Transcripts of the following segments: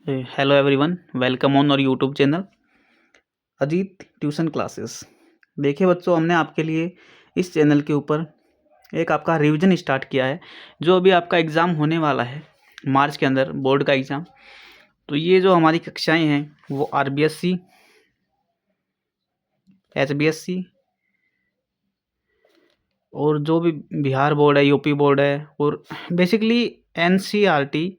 Hello everyone, welcome on और YouTube channel Ajit tuition classes. देखिए बच्चों, हमने आपके लिए इस चैनल के ऊपर एक आपका रिवीजन स्टार्ट किया है। जो अभी आपका एग्ज़ाम होने वाला है मार्च के अंदर, बोर्ड का एग्ज़ाम। तो ये जो हमारी कक्षाएं हैं वो आरबीएससी, एचबीएससी और जो भी बिहार बोर्ड है, यूपी बोर्ड है, और बेसिकली एनसीईआरटी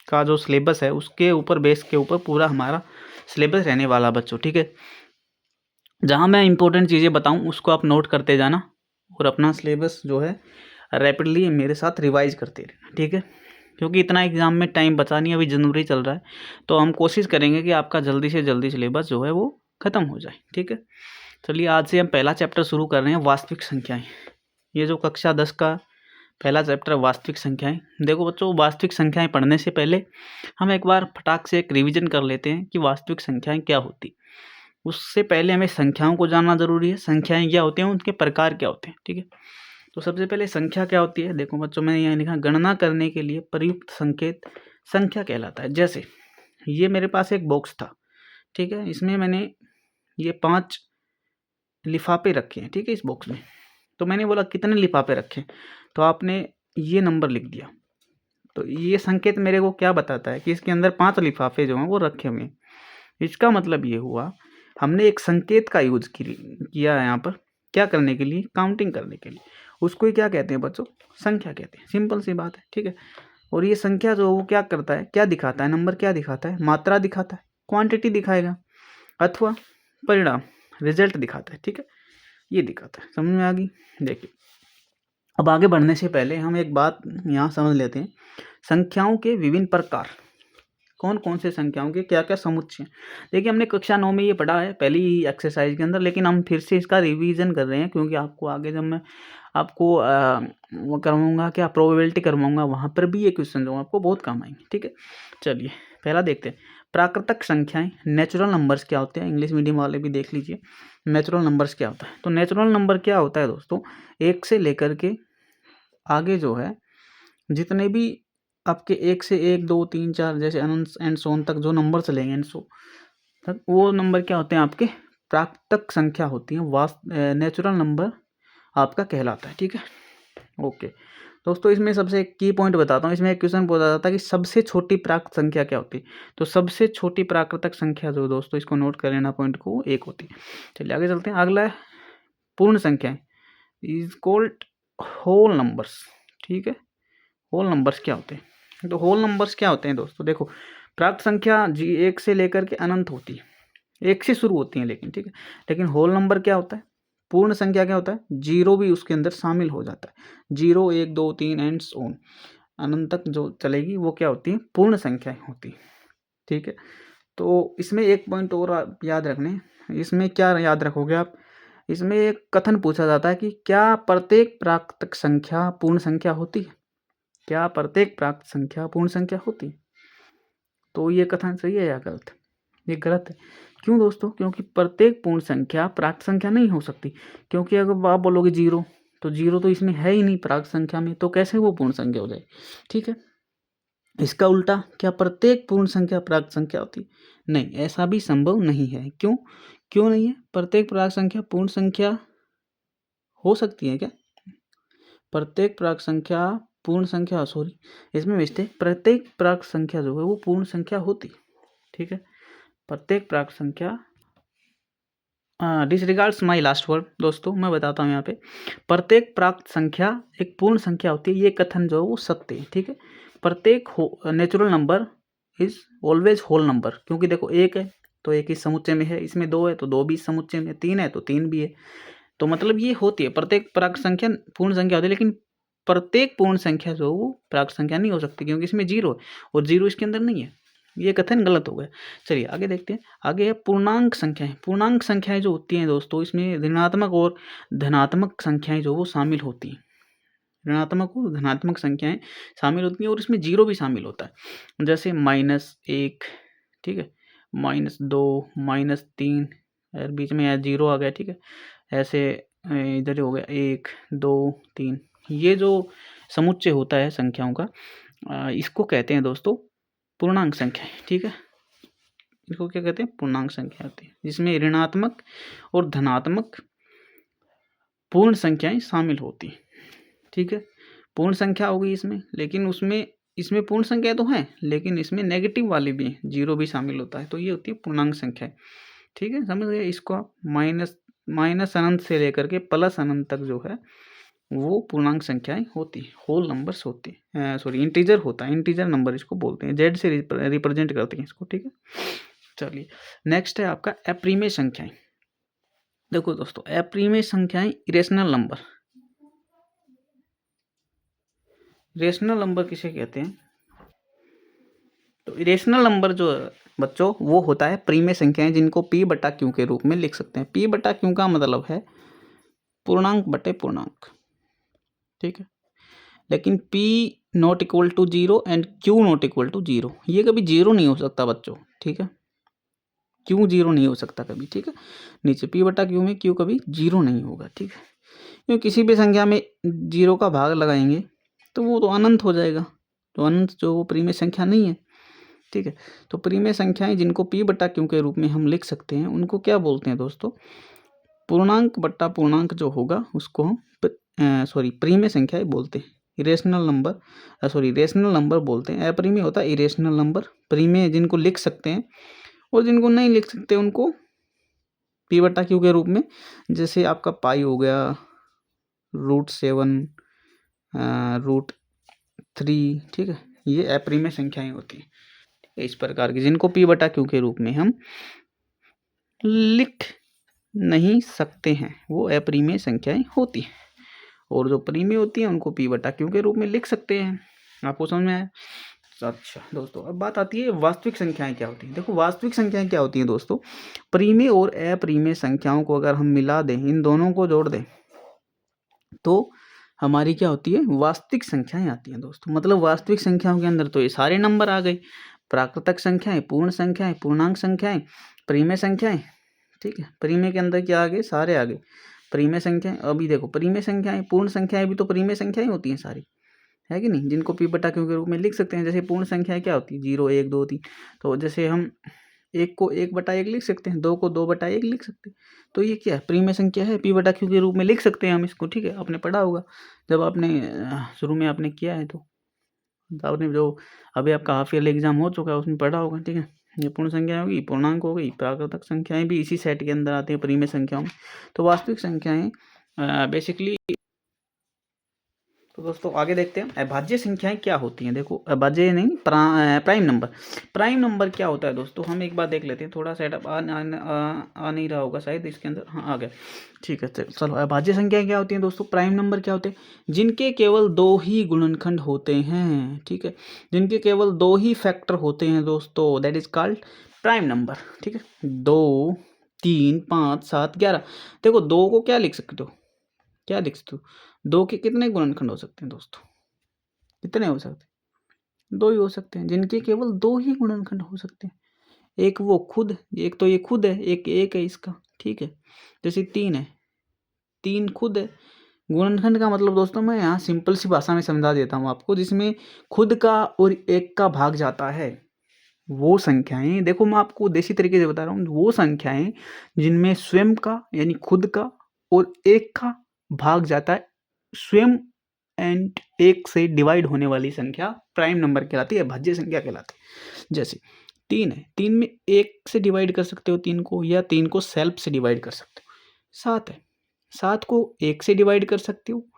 का जो सिलेबस है उसके ऊपर बेस के ऊपर पूरा हमारा सिलेबस रहने वाला बच्चों। ठीक है, जहाँ मैं इंपॉर्टेंट चीज़ें बताऊँ उसको आप नोट करते जाना और अपना सिलेबस जो है रैपिडली मेरे साथ रिवाइज करते रहना। ठीक है, क्योंकि इतना एग्ज़ाम में टाइम बचा नहीं, अभी जनवरी चल रहा है, तो हम कोशिश करेंगे कि आपका जल्दी से जल्दी सिलेबस जो है वो ख़त्म हो जाए। ठीक है, चलिए आज से हम पहला चैप्टर शुरू कर रहे हैं, वास्तविक संख्याएँ। ये जो कक्षा 10 का पहला चैप्टर वास्तविक संख्याएँ। देखो बच्चों, वास्तविक संख्याएँ पढ़ने से पहले हम एक बार फटाक से एक रिविज़न कर लेते हैं कि वास्तविक संख्याएँ क्या होती। उससे पहले हमें संख्याओं को जानना ज़रूरी है। संख्याएँ क्या होती हैं, उनके प्रकार क्या होते हैं। ठीक है, तो सबसे पहले संख्या क्या होती है। देखो बच्चों, मैंने यहाँ लिखा, गणना करने के लिए प्रयुक्त संकेत संख्या कहलाता है। जैसे ये मेरे पास एक बॉक्स था, ठीक है, इसमें मैंने ये 5 लिफाफे रखे हैं। ठीक है, इस बॉक्स में तो मैंने बोला कितने लिफाफे रखे, तो आपने ये नंबर लिख दिया। तो ये संकेत मेरे को क्या बताता है कि इसके अंदर 5 लिफाफे जो हैं वो रखे हुए हैं। इसका मतलब ये हुआ, हमने एक संकेत का यूज किया है यहाँ पर, क्या करने के लिए, काउंटिंग करने के लिए। उसको ही क्या कहते हैं बच्चों, संख्या कहते हैं। सिंपल सी बात है। ठीक है, और ये संख्या जो वो क्या करता है, क्या दिखाता है, नंबर क्या दिखाता है, मात्रा दिखाता है, क्वांटिटी दिखाएगा, अथवा परिणाम, रिजल्ट दिखाता है। ठीक है, ये दिखाता है। समझ में आ गई। देखिए, अब आगे बढ़ने से पहले हम एक बात यहाँ समझ लेते हैं, संख्याओं के विभिन्न प्रकार। कौन कौन से संख्याओं के क्या क्या समुच्चय। देखिए, हमने कक्षा 9 में ये पढ़ा है पहली ही एक्सरसाइज के अंदर, लेकिन हम फिर से इसका रिवीजन कर रहे हैं क्योंकि आपको आगे जब मैं आपको वो करवाऊँगा, क्या प्रोबेबिलिटी करवाऊँगा, वहाँ पर भी ये क्वेश्चन जो आपको बहुत काम आएंगे। ठीक है, चलिए पहला देखते हैं, प्राकृतिक संख्याएं, नेचुरल नंबर्स क्या होते हैं। इंग्लिश मीडियम वाले भी देख लीजिए, नेचुरल नंबर्स क्या होता है। तो नेचुरल नंबर क्या होता है दोस्तों, 1 से लेकर के आगे जो है जितने भी आपके 1 से 1, 2, 3, 4 जैसे अनंत एंड सो ऑन तक जो नंबर चलेंगे, एंड सो तक, वो नंबर क्या होते हैं, आपके प्राकृतिक संख्या होती है। नेचुरल नंबर आपका कहलाता है। ठीक है, ओके दोस्तों, इसमें सबसे एक की पॉइंट बताता हूँ। इसमें एक क्वेश्चन पूछा जाता है कि सबसे छोटी प्राकृत संख्या क्या होती है। तो सबसे छोटी प्राकृतिक संख्या जो दोस्तों, इसको नोट कर लेना पॉइंट को, 1 होती है। चलिए आगे चलते हैं। अगला है पूर्ण संख्या, इज कॉल्ड होल नंबर्स। ठीक है, होल नंबर्स क्या होते हैं। तो होल नंबर्स क्या होते हैं दोस्तों, देखो, प्राप्त संख्या जी 1 से लेकर के अनंत होती है, 1 से शुरू होती है, लेकिन ठीक है, लेकिन होल नंबर क्या होता है, पूर्ण संख्या क्या होता है, जीरो भी उसके अंदर शामिल हो जाता है। 0, 1, 2, 3 एंड ऑन अनंत तक जो चलेगी वो क्या होती है, पूर्ण संख्याएं होती है। ठीक है, तो इसमें एक पॉइंट और आप याद रखने, इसमें क्या याद रखोगे आप, इसमें एक कथन पूछा जाता है कि क्या प्रत्येक प्राकृतिक संख्या पूर्ण संख्या होती है। क्या प्रत्येक प्राप्त संख्या पूर्ण संख्या होती है। तो ये कथन सही है या गलत। ये गलत है। क्यों दोस्तों, क्योंकि प्रत्येक पूर्ण संख्या प्राप्त संख्या नहीं हो सकती। क्योंकि अगर आप बोलोगे 0, तो 0 तो इसमें है ही नहीं प्राप्त संख्या में, तो कैसे वो पूर्ण संख्या हो जाए। ठीक है, इसका उल्टा, क्या प्रत्येक पूर्ण संख्या प्राप्त संख्या होती, नहीं, ऐसा भी संभव नहीं है। क्यों, क्यों नहीं है, प्रत्येक प्राप्त संख्या पूर्ण संख्या हो सकती है क्या, प्रत्येक प्राक संख्या पूर्ण संख्या, सॉरी इसमें मिस्टेक, प्रत्येक प्राक संख्या जो है वो पूर्ण संख्या होती। ठीक है, प्रत्येक प्राक संख्या, डिसरिगार्ड्स माय लास्ट वर्ड दोस्तों, मैं बताता हूँ यहाँ पे, प्रत्येक प्राप्त संख्या एक पूर्ण संख्या होती है, ये कथन जो है वो सत्य है। ठीक है, प्रत्येक natural number is always whole number, क्योंकि देखो 1 है तो 1 इस समुच्चय में है, इसमें 2 है तो 2 भी इस समुच्चय में, 3 है तो 3 भी है। तो मतलब ये होती है, प्रत्येक प्राक संख्या पूर्ण संख्या होती है, लेकिन प्रत्येक पूर्ण संख्या जो वो प्राक संख्या नहीं हो सकती, क्योंकि इसमें 0 है और 0 इसके अंदर नहीं है। ये कथन गलत हो गया। चलिए आगे देखते हैं। आगे है पूर्णांक संख्याएं। पूर्णांक संख्याएं जो होती हैं दोस्तों, इसमें ऋणात्मक और धनात्मक संख्याएं जो वो शामिल होती हैं। ऋणात्मक और धनात्मक संख्याएं शामिल होती हैं और इसमें 0 भी शामिल होता है। जैसे -1, ठीक है, -2, -3, और बीच में 0 आ गया। ठीक है, ऐसे इधर हो गया 1, 2, 3। ये जो समुच्चय होता है संख्याओं का, इसको कहते हैं दोस्तों पूर्णांक संख्या, ठीक है, इसको क्या कहते हैं, पूर्णांक संख्या होती है, जिसमें ऋणात्मक और धनात्मक पूर्ण संख्याएं शामिल होती हैं, ठीक है। पूर्ण संख्या होगी इसमें, लेकिन उसमें इसमें पूर्ण संख्या तो है, लेकिन इसमें नेगेटिव वाली भी है, जीरो भी शामिल होता है, तो ये होती है पूर्णांक संख्या, ठीक है। समझ गए, इसको आप माइनस अनंत से लेकर के प्लस अनंत तक जो है वो पूर्णांक संख्याएं होती है, होल नंबर्स होती है, सॉरी इंटीजर होता है, इंटीजर नंबर इसको बोलते हैं, जेड से रिप्रेजेंट करते हैं इसको, ठीक है। चलिए नेक्स्ट है आपका अप्रीमेय संख्याएं। देखो दोस्तों, अप्रीमेय संख्याएं इरेशनल नंबर, रेशनल नंबर किसे कहते हैं, तो इरेशनल नंबर जो है बच्चों वो होता है प्रीमेय संख्याएं जिनको p बटा क्यू के रूप में लिख सकते हैं। p बटा क्यू का मतलब है पूर्णांक बटे पूर्णांक, ठीक है। लेकिन p not equal to zero and q not equal to zero, ये कभी जीरो नहीं हो सकता बच्चों, ठीक है, q जीरो नहीं हो सकता कभी, ठीक है। नीचे p बटा क्यू में q कभी जीरो नहीं होगा, ठीक है, क्योंकि किसी भी संख्या में जीरो का भाग लगाएंगे तो वो तो अनंत हो जाएगा, तो अनंत जो वो प्रीमेय संख्या नहीं है, ठीक है। तो प्रीमेय संख्याएं जिनको p बटा क्यू के रूप में हम लिख सकते हैं उनको क्या बोलते हैं दोस्तों, पूर्णांक बट्टा पूर्णांक जो होगा उसको हम प्रीमेय संख्याएं बोलते हैं, इरेशनल नंबर रेशनल नंबर बोलते हैं। अप्रीमेय होता है इरेशनल नंबर, प्रीमेय जिनको लिख सकते हैं और जिनको नहीं लिख सकते उनको p बटा क्यू के रूप में, जैसे आपका पाई हो गया, √7, √3, ठीक है, ये अप्रीमेय संख्याएं होती हैं, इस प्रकार की जिनको p बटा क्यू के रूप में हम लिख नहीं सकते हैं वो अप्रीमेय संख्याएं होती हैं, और जो प्रीमेय होती हैं उनको p बटा क्यू के रूप में लिख सकते हैं। आपको समझ में आया? अच्छा दोस्तों, अब बात आती है वास्तविक संख्याएं क्या होती हैं। देखो वास्तविक संख्याएं क्या होती हैं दोस्तों, प्रीमेय और अप्रीमेय संख्याओं को अगर हम मिला दें, इन दोनों को जोड़ दें, तो हमारी क्या होती है, वास्तविक संख्याएं आती हैं दोस्तों। मतलब वास्तविक संख्याओं के अंदर तो ये सारे नंबर आ गए, प्राकृतिक संख्याएं, पूर्ण संख्याएं, पूर्णांक संख्याएं, प्रीमेय संख्याएं, ठीक है। प्रीमेय के अंदर क्या आ गए, सारे आ गए प्रीमेय संख्याएं। अभी देखो प्रीमेय संख्याएं, पूर्ण संख्याएं भी तो प्रीमेय संख्याएं होती हैं सारी, है कि नहीं, जिनको p बटा क्यू के रूप में लिख सकते हैं। जैसे पूर्ण संख्याएं क्या होती है, 0 1 2 3, तो जैसे हम एक को 1/1 लिख सकते हैं, दो को 2/1 लिख सकते हैं, तो ये क्या है, प्रीमेय संख्या है, p बटा क्यू के रूप में लिख सकते हैं हम इसको, ठीक है। आपने पढ़ा होगा जब आपने शुरू में आपने किया है, तो आपने जो अभी आपका हाफ ईयरली एग्जाम हो चुका है उसमें पढ़ा होगा, ठीक है। ये पूर्ण संख्या होगी, पूर्णांक हो गई, प्राकृतिक संख्याएं भी इसी सेट के अंदर आती है प्रीमेय संख्याओं में। तो वास्तविक संख्याएं बेसिकली, तो दोस्तों आगे देखते हैं अभाज्य संख्याएं क्या होती हैं। देखो अभाज्य नहीं, प्राइम नंबर, प्राइम नंबर क्या होता है दोस्तों, हम एक बार देख लेते हैं, थोड़ा सेटअप आ नहीं रहा होगा शायद इसके अंदर, हाँ आ गया, ठीक है। चलो अभाज्य संख्याएं क्या होती हैं दोस्तों, प्राइम नंबर क्या होते हैं, जिनके केवल दो ही गुणनखंड होते हैं, ठीक है, जिनके केवल दो ही फैक्टर होते हैं दोस्तों, that is called prime number, ठीक है। 2 3 5 7 11, देखो दो को क्या लिख सकते हो, क्या लिख सकते हो, दो के कितने गुणनखंड हो सकते हैं दोस्तों, कितने हो सकते हैं, दो ही हो सकते हैं, जिनके केवल दो ही गुणनखंड हो सकते हैं। एक वो खुद, एक तो ये खुद है, एक है इसका, ठीक है। जैसे 3 है, 3 खुद है, गुणनखंड का मतलब दोस्तों मैं यहाँ सिंपल सी भाषा में समझा देता हूँ आपको, जिसमें खुद का और एक का भाग जाता है, वो संख्याएं, देखो मैं आपको देसी तरीके से बता रहा हूँ, वो संख्याएं जिनमें स्वयं का यानी खुद का और एक का भाग जाता है, स्वयं एंड एक से डिवाइड होने वाली संख्या प्राइम नंबर कहलाती है, भाज्य संख्या कहलाती है। जैसे 3 है, 3 में एक से डिवाइड कर सकते हो 3 को, या 3 को सेल्फ से डिवाइड कर सकते हो। 7 है, 7 को एक से डिवाइड कर सकते हो,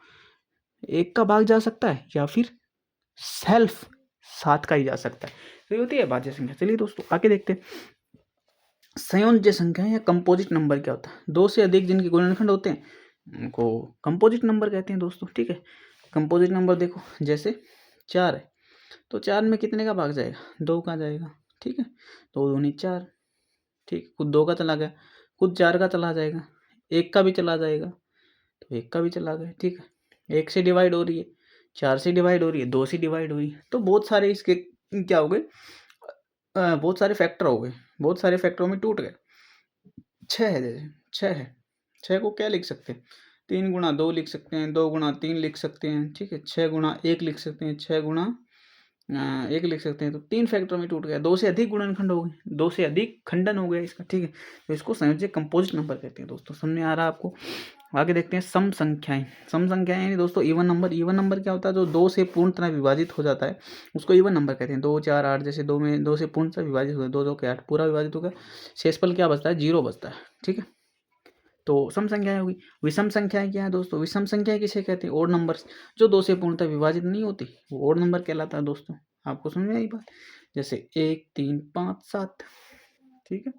एक का भाग जा सकता है, या फिर सेल्फ 7 का ही जा सकता है, तो ये होती है भाज्य संख्या। चलिए दोस्तों आगे देखते हैं संयोज्य संख्या या कंपोजिट नंबर क्या होता है। दो से अधिक जिनके गुणनखंड होते हैं उनको कंपोजिट नंबर कहते हैं दोस्तों, ठीक है। कंपोजिट नंबर देखो जैसे 4 है, तो 4 में कितने का भाग जाएगा, 2 का जाएगा, ठीक है, 2 दूनी 4, ठीक, खुद 2 का चला गया, खुद 4 का चला जाएगा, एक का भी चला जाएगा, तो एक का भी चला गया, ठीक है। एक से डिवाइड हो रही है, 4 से डिवाइड हो रही है, 2 से डिवाइड हो रही है, तो बहुत सारे इसके क्या हो गए, बहुत सारे फैक्टर हो गए, बहुत सारे फैक्टरों में टूट गए। 6 है, जैसे 6 है, 6 को क्या लिख सकते हैं, 3 गुणा 2 लिख सकते हैं, 2 गुणा 3 लिख सकते हैं, ठीक है, 6 गुणा 1 लिख सकते हैं, 6 गुणा एक लिख सकते हैं, तो 3 फैक्टर में टूट गया, 2 से अधिक गुणनखंड हो गए, 2 से अधिक खंडन हो गया इसका, ठीक है। तो इसको संयोजक कंपोजिट नंबर कहते हैं दोस्तों, समझ में आ रहा है आपको। आगे देखते हैं सम संख्याएं। सम संख्याएं यानी दोस्तों इवन नंबर। इवन नंबर क्या होता है, जो 2 से पूर्णतः विभाजित हो जाता है उसको इवन नंबर कहते हैं। 2, 4, 8 जैसे 2 में 2 से पूर्णतः विभाजित हो गया, 2, 2 के 8 पूरा विभाजित हो गया, शेषफल क्या बचता है, 0 बचता है, ठीक है। तो सम संख्याएं होगी। विषम संख्याएं क्या है दोस्तों, विषम संख्याएं किसे कहते हैं, ओड नंबर्स। जो 2 से पूर्णतः विभाजित नहीं होती वो ओड नंबर कहलाता है दोस्तों। आपको समझ में आई बात, जैसे 1, 3, 5, 7, ठीक है।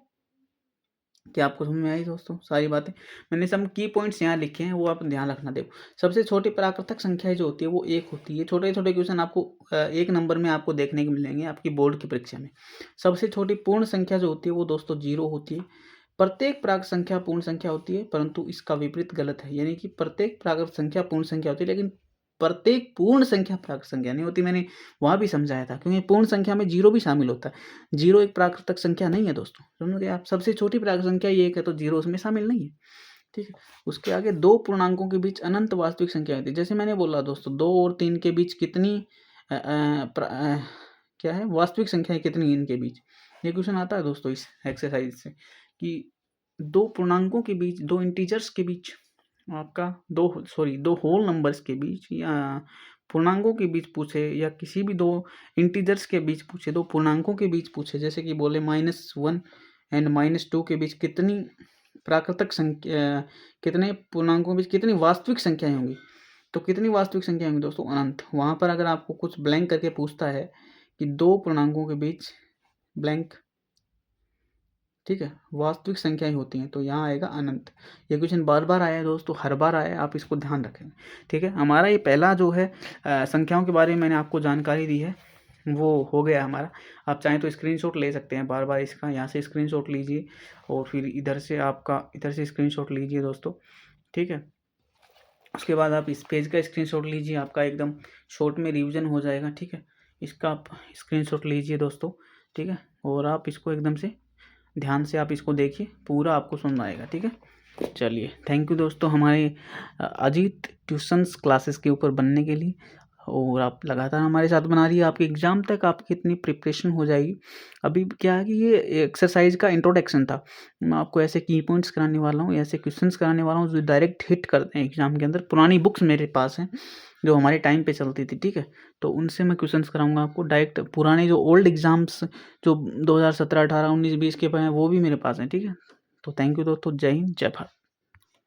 क्या आपको समझ में आई दोस्तों सारी बातें। मैंने सब की पॉइंट्स यहाँ लिखे हैं, वो आप ध्यान रखना। देखो सबसे छोटी प्राकृतिक संख्या जो होती है वो 1 होती है। छोटे छोटे क्वेश्चन आपको 1 नंबर में आपको देखने को मिलेंगे आपकी बोर्ड की परीक्षा में। सबसे छोटी पूर्ण संख्या जो होती है वो दोस्तों 0 होती है। प्रत्येक प्राकृत संख्या पूर्ण संख्या होती है, परंतु इसका विपरीत गलत है। यानी कि प्रत्येक प्राकृत संख्या पूर्ण संख्या होती है, लेकिन प्रत्येक पूर्ण संख्या प्राकृत संख्या नहीं होती। मैंने वहां भी समझाया था, क्योंकि पूर्ण संख्या में 0 भी शामिल होता है। 0 एक प्राकृतिक संख्या नहीं है दोस्तों, समझोगे आप। सबसे छोटी प्राकृत संख्या ये है, तो 0 उसमें शामिल नहीं है, ठीक है। उसके आगे 2 पूर्णांकों के बीच अनंत वास्तविक संख्या होती है। जैसे मैंने बोला दोस्तों 2 और 3 के बीच कितनी क्या है, वास्तविक संख्याएं कितनी इनके बीच। ये क्वेश्चन आता है दोस्तों इस एक्सरसाइज से, कि 2 पूर्णांकों के बीच, 2 इंटीजर्स के बीच आपका 2 होल नंबर्स के बीच या पूर्णांकों के बीच पूछे, या किसी भी 2 इंटीजर्स के बीच पूछे, 2 पूर्णांकों के बीच पूछे, जैसे कि बोले -1 एंड -2 के बीच कितनी प्राकृतिक संख्या, कितने पूर्णांकों के बीच कितनी वास्तविक संख्याएं होंगी, तो कितनी वास्तविक संख्या होंगी दोस्तों, अनंत। वहां पर अगर आपको कुछ ब्लैंक करके पूछता है कि 2 पूर्णांकों के बीच ब्लैंक, ठीक है, वास्तविक संख्याएं होती हैं, तो यहाँ आएगा अनंत। ये क्वेश्चन बार बार आया है दोस्तों, हर बार आया है, आप इसको ध्यान रखें, ठीक है। हमारा ये पहला जो है संख्याओं के बारे में मैंने आपको जानकारी दी है, वो हो गया हमारा। आप चाहें तो स्क्रीनशॉट ले सकते हैं बार बार इसका, यहाँ से स्क्रीनशॉट लीजिए और फिर इधर से स्क्रीनशॉट लीजिए दोस्तों, ठीक है। उसके बाद आप इस पेज का स्क्रीनशॉट लीजिए, आपका एकदम शॉर्ट में रिवीजन हो जाएगा, ठीक है। इसका आप स्क्रीनशॉट लीजिए दोस्तों, ठीक है, और आप इसको एकदम से ध्यान से आप इसको देखिए, पूरा आपको समझ आएगा, ठीक है। चलिए, थैंक यू दोस्तों हमारे अजीत ट्यूशन्स क्लासेस के ऊपर बनने के लिए, और आप लगातार हमारे साथ बना रही है। आपके एग्ज़ाम तक आपकी इतनी प्रिपरेशन हो जाएगी। अभी क्या है कि ये एक्सरसाइज का इंट्रोडक्शन था, मैं आपको ऐसे की पॉइंट्स कराने वाला हूँ, ऐसे क्वेश्चंस कराने वाला हूँ जो डायरेक्ट हिट करते हैं एग्जाम के अंदर। पुरानी बुक्स मेरे पास हैं जो हमारे टाइम पे चलती थी, ठीक है, तो उनसे मैं क्वेश्चंस कराऊंगा आपको डायरेक्ट। पुराने जो ओल्ड एग्जाम्स जो 2017, 18, 19, 20 के हैं वो भी मेरे पास हैं, ठीक है। तो थैंक यू दोस्तों, जय हिंद, जय भारत।